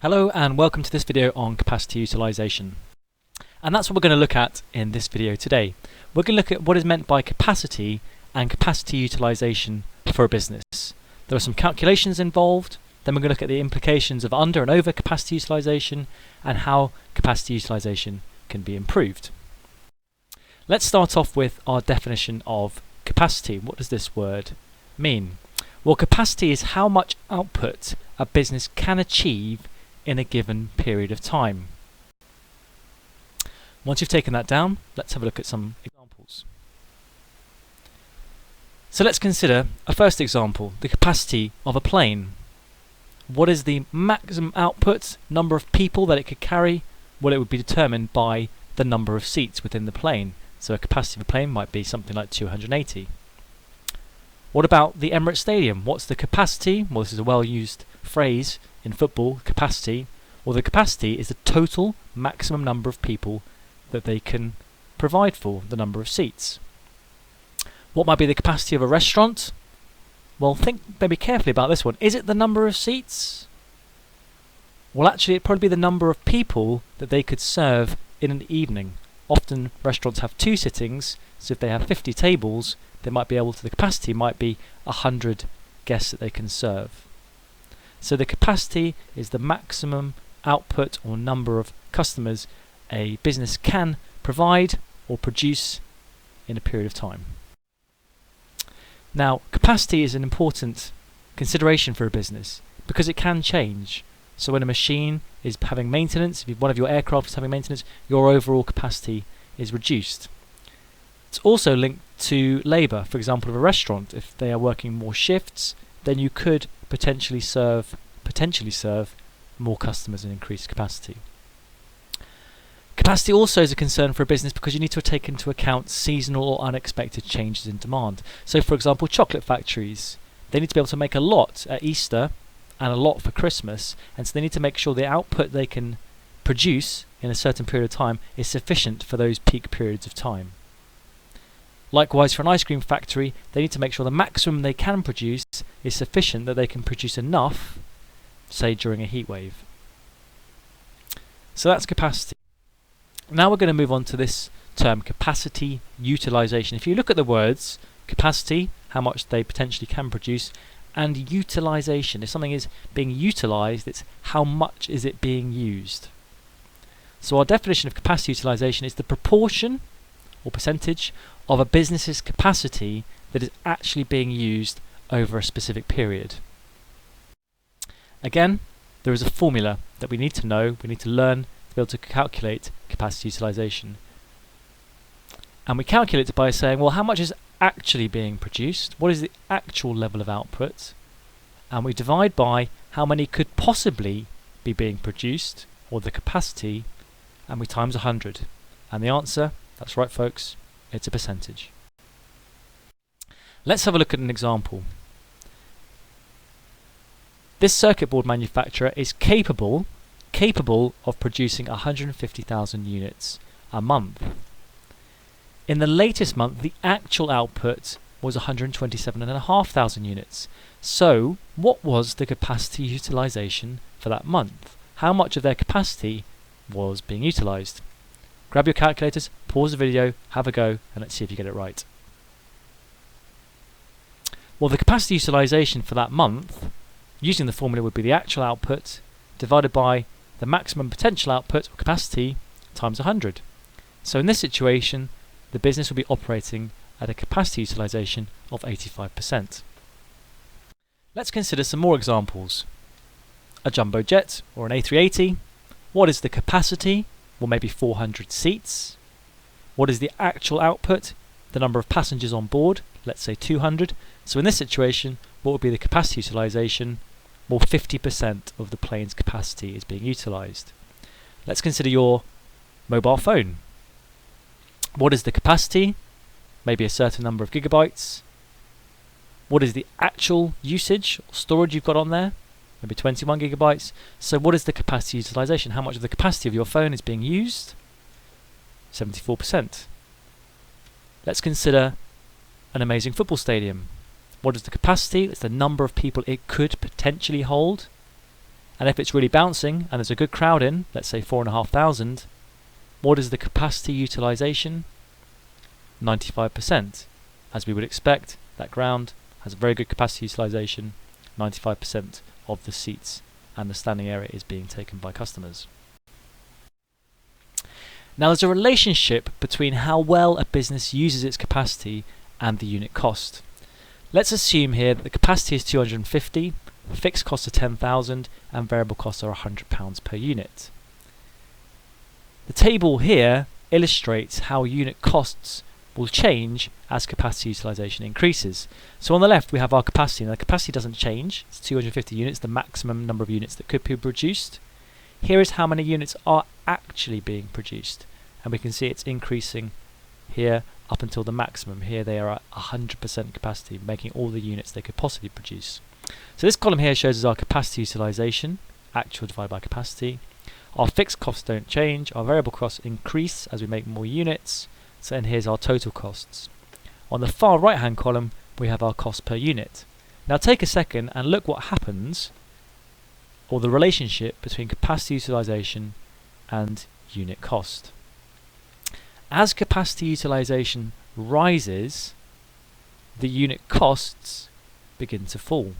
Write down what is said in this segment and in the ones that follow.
Hello and welcome to this video on capacity utilization. And that's what we're going to look at in this video today. We're going to look at what is meant by capacity and capacity utilization for a business. There are some calculations involved, then we're going to look at the implications of under and over capacity utilization and how capacity utilization can be improved. Let's start off with our definition of capacity. What does this word mean? Well, capacity is how much output a business can achieve in a given period of time. Once you've taken that down, let's have a look at some examples. So let's consider a first example, the capacity of a plane. What is the maximum output number of people that it could carry? Well, it would be determined by the number of seats within the plane. So a capacity of a plane might be something like 280. What about the Emirates Stadium? What's the capacity? Well, this is a well-used phrase in football, capacity. Well, the capacity is the total maximum number of people that they can provide for, the number of seats. What might be the capacity of a restaurant? Well, think maybe carefully about this one. Is it the number of seats? Well, actually, it'd probably be the number of people that they could serve in an evening. Often restaurants have 2 sittings, so if they have 50 tables, they might be able to, the capacity might be 100 guests that they can serve. So the capacity is the maximum output or number of customers a business can provide or produce in a period of time. Now, capacity is an important consideration for a business because it can change. So when a machine is having maintenance, if one of your aircraft is having maintenance, your overall capacity is reduced. It's also linked to labour. For example, of a restaurant, if they are working more shifts, then you could potentially serve more customers and increase capacity. Capacity also is a concern for a business because you need to take into account seasonal or unexpected changes in demand. So for example, chocolate factories, they need to be able to make a lot at Easter and a lot for Christmas, and so they need to make sure the output they can produce in a certain period of time is sufficient for those peak periods of time. Likewise, for an ice cream factory, they need to make sure the maximum they can produce is sufficient that they can produce enough, say during a heat wave. So that's capacity. Now we're going to move on to this term, capacity utilization. If you look at the words, capacity, how much they potentially can produce, and utilization, if something is being utilized, it's how much is it being used. So our definition of capacity utilization is the proportion or percentage of a business's capacity that is actually being used over a specific period. Again, there is a formula that we need to know, we need to learn to be able to calculate capacity utilization. And we calculate it by saying, well, how much is actually being produced? What is the actual level of output? And we divide by how many could possibly be being produced, or the capacity, and we times 100. And the answer, that's right folks, it's a percentage. Let's have a look at an example. This circuit board manufacturer is capable of producing 150,000 units a month. In the latest month, the actual output was 127,500 units. So, what was the capacity utilization for that month? How much of their capacity was being utilized? Grab your calculators, pause the video, have a go, and let's see if you get it right. Well, the capacity utilization for that month, using the formula, would be the actual output divided by the maximum potential output or capacity times 100. So in this situation, the business will be operating at a capacity utilization of 85%. Let's consider some more examples. A jumbo jet or an A380. What is the capacity? Well, maybe 400 seats. What is the actual output? The number of passengers on board, let's say 200. So in this situation, what would be the capacity utilization? Well, 50% of the plane's capacity is being utilized. Let's consider your mobile phone. What is the capacity? Maybe a certain number of gigabytes. What is the actual usage or storage you've got on there? Maybe 21 gigabytes. So what is the capacity utilization? How much of the capacity of your phone is being used? 74%. Let's consider an amazing football stadium. What is the capacity? It's the number of people it could potentially hold. And if it's really bouncing and there's a good crowd in, let's say 4,500, what is the capacity utilization? 95%. As we would expect, that ground has a very good capacity utilization. 95% of the seats and the standing area is being taken by customers. Now there's a relationship between how well a business uses its capacity and the unit cost. Let's assume here that the capacity is 250, fixed costs are 10,000 and variable costs are £100 per unit. The table here illustrates how unit costs will change as capacity utilization increases. So on the left we have our capacity, and the capacity doesn't change. It's 250 units, the maximum number of units that could be produced. Here is how many units are actually being produced, and we can see it's increasing here up until the maximum. Here they are at 100% capacity, making all the units they could possibly produce. So this column here shows us our capacity utilization, actual divided by capacity. Our fixed costs don't change, our variable costs increase as we make more units. So and here's our total costs. On the far right hand column we have our cost per unit. Now take a second and look what happens, or the relationship between capacity utilization and unit cost. As capacity utilization rises, the unit costs begin to fall.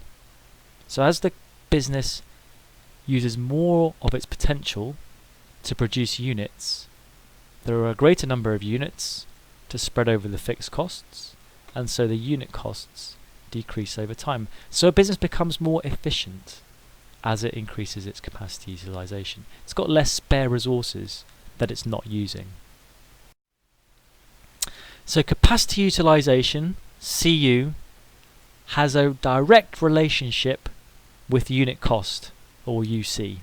So as the business uses more of its potential to produce units, there are a greater number of units to spread over the fixed costs, and so the unit costs decrease over time. So a business becomes more efficient as it increases its capacity utilization. It's got less spare resources that it's not using. So capacity utilization, CU, has a direct relationship with unit cost, or UC.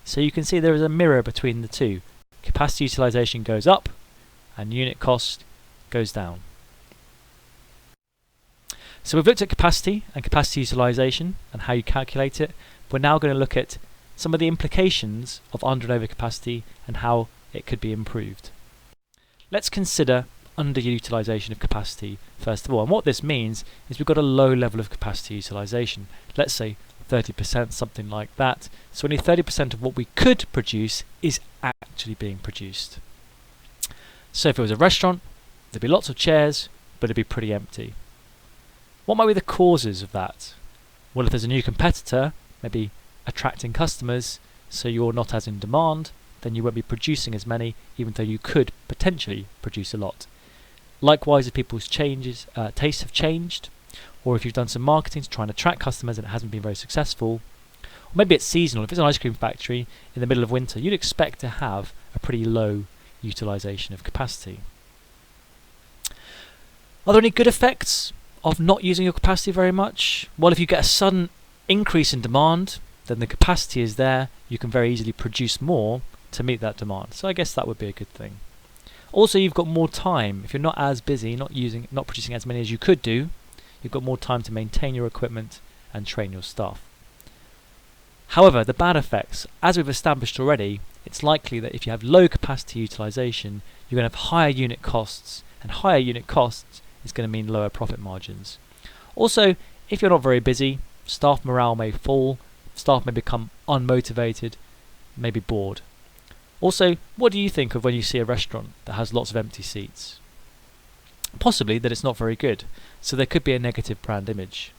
So you can see there is a mirror between the two. Capacity utilization goes up and unit cost goes down. So we've looked at capacity and capacity utilization and how you calculate it. We're now going to look at some of the implications of under and overcapacity and how it could be improved. Let's consider underutilization of capacity first of all. And what this means is we've got a low level of capacity utilization. Let's say 30%, something like that. So only 30% of what we could produce is actually being produced. So if it was a restaurant, there'd be lots of chairs, but it'd be pretty empty. What might be the causes of that? Well, if there's a new competitor, maybe attracting customers, so you're not as in demand, then you won't be producing as many, even though you could potentially produce a lot. Likewise, if people's tastes have changed, or if you've done some marketing to try and attract customers and it hasn't been very successful, or maybe it's seasonal. If it's an ice cream factory in the middle of winter, you'd expect to have a pretty low utilization of capacity. Are there any good effects of not using your capacity very much? Well, if you get a sudden increase in demand, then the capacity is there. You can very easily produce more to meet that demand. So I guess that would be a good thing. Also, you've got more time. If you're not as busy, not producing as many as you could do, you've got more time to maintain your equipment and train your staff. However, the bad effects, as we've established already, it's likely that if you have low capacity utilization, you're going to have higher unit costs, and higher unit costs is going to mean lower profit margins. Also, if you're not very busy, staff morale may fall, staff may become unmotivated, may be bored. Also, what do you think of when you see a restaurant that has lots of empty seats? Possibly that it's not very good, so there could be a negative brand image.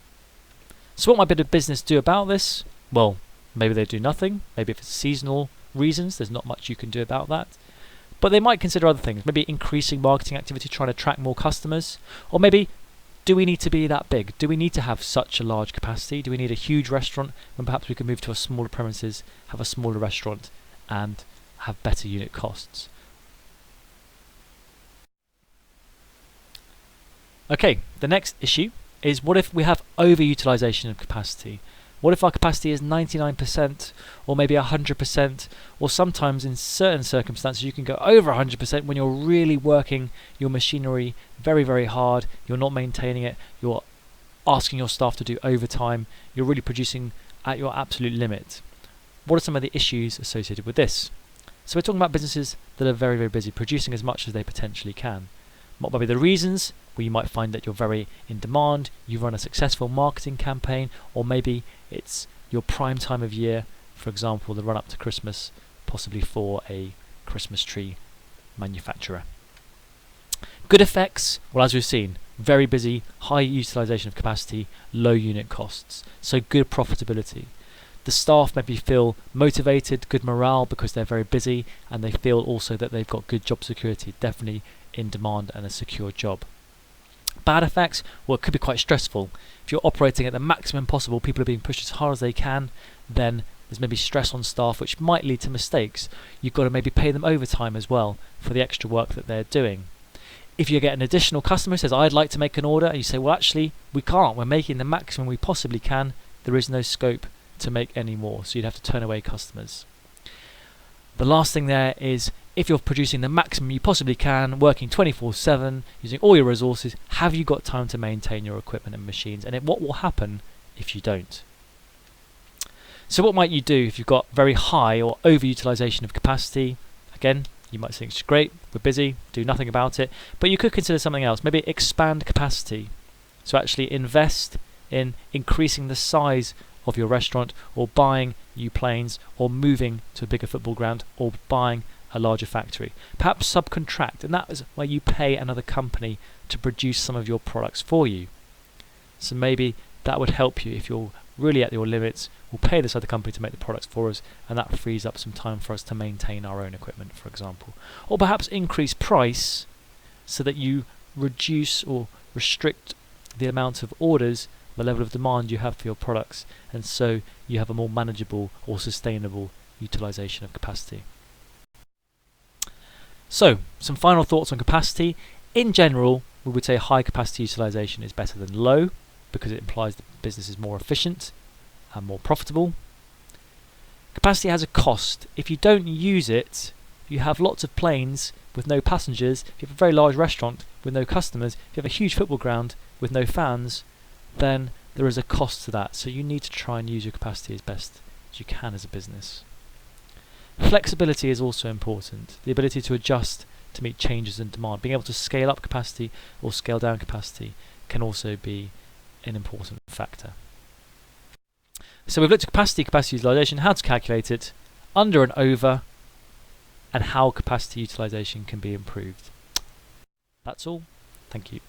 So what might a business do about this? Well, maybe they do nothing. Maybe if it's seasonal reasons, there's not much you can do about that. But they might consider other things, maybe increasing marketing activity, trying to attract more customers, or maybe, do we need to be that big? Do we need to have such a large capacity? Do we need a huge restaurant when perhaps we could move to a smaller premises, have a smaller restaurant, and have better unit costs? Okay, the next issue is, what if we have overutilization of capacity? What if our capacity is 99% or maybe 100%, or sometimes in certain circumstances you can go over 100% when you're really working your machinery very, very hard, you're not maintaining it, you're asking your staff to do overtime, you're really producing at your absolute limit. What are some of the issues associated with this? So we're talking about businesses that are very, very busy, producing as much as they potentially can. What might be the reasons? Well, you might find that you're very in demand, you run a successful marketing campaign, or maybe it's your prime time of year for example, the run up to Christmas, possibly for a Christmas tree manufacturer. Good effects, well, as we've seen, very busy, high utilisation of capacity, low unit costs, so good profitability. The staff maybe feel motivated, good morale because they're very busy, and they feel also that they've got good job security, definitely in demand and a secure job. Bad effects, well, it could be quite stressful. If you're operating at the maximum possible, people are being pushed as hard as they can, then there's maybe stress on staff which might lead to mistakes. You've got to maybe pay them overtime as well for the extra work that they're doing. If you get an additional customer who says, I'd like to make an order, and you say, well, actually, we can't. We're making the maximum we possibly can. There is no scope to make any more, so you'd have to turn away customers. The last thing there is, if you're producing the maximum you possibly can, working 24/7, using all your resources, have you got time to maintain your equipment and machines? And what will happen if you don't? So what might you do if you've got very high or overutilization of capacity? Again, you might think it's great, we're busy, do nothing about it, but you could consider something else. Maybe expand capacity. So actually invest in increasing the size of your restaurant, or buying new planes, or moving to a bigger football ground, or buying a larger factory. Perhaps subcontract, and that is where you pay another company to produce some of your products for you. So maybe that would help you if you're really at your limits. We'll pay this other company to make the products for us, and that frees up some time for us to maintain our own equipment, for example. Or perhaps increase price so that you reduce or restrict the amount of orders, the level of demand you have for your products, and so you have a more manageable or sustainable utilization of capacity. So, some final thoughts on capacity. In general, we would say high capacity utilization is better than low, because it implies the business is more efficient and more profitable. Capacity has a cost. If you don't use it, you have lots of planes with no passengers, if you have a very large restaurant with no customers, if you have a huge football ground with no fans, then there is a cost to that. So you need to try and use your capacity as best as you can as a business. Flexibility is also important. The ability to adjust to meet changes in demand. Being able to scale up capacity or scale down capacity can also be an important factor. So we've looked at capacity utilization, how to calculate it, under and over, and how capacity utilization can be improved. That's all. Thank you.